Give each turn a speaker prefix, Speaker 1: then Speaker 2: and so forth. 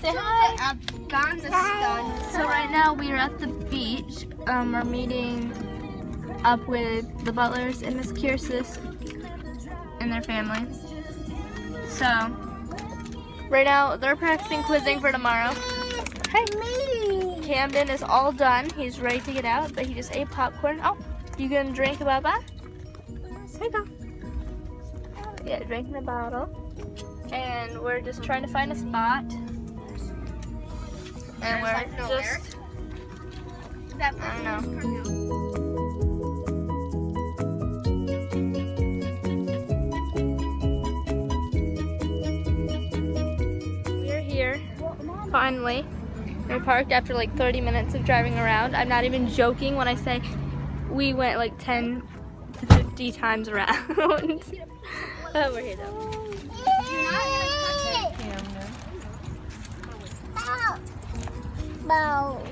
Speaker 1: Say hi. Afghanistan. So right now we are at the beach. We're meeting up with the Butlers and Miss Kiersis and their family. So right now they're practicing quizzing for tomorrow. Hey. Camden is all done. He's ready to get out, but he just ate popcorn. Oh, you gonna drink, Baba? Here you go. Yeah, drinking the bottle. And we're just trying to find a spot. And we're just, I don't know. We're here, finally. We parked after like 30 minutes of driving around. I'm not even joking when I say we went like 10 to 50 times around. Oh, we're here though.
Speaker 2: Bow.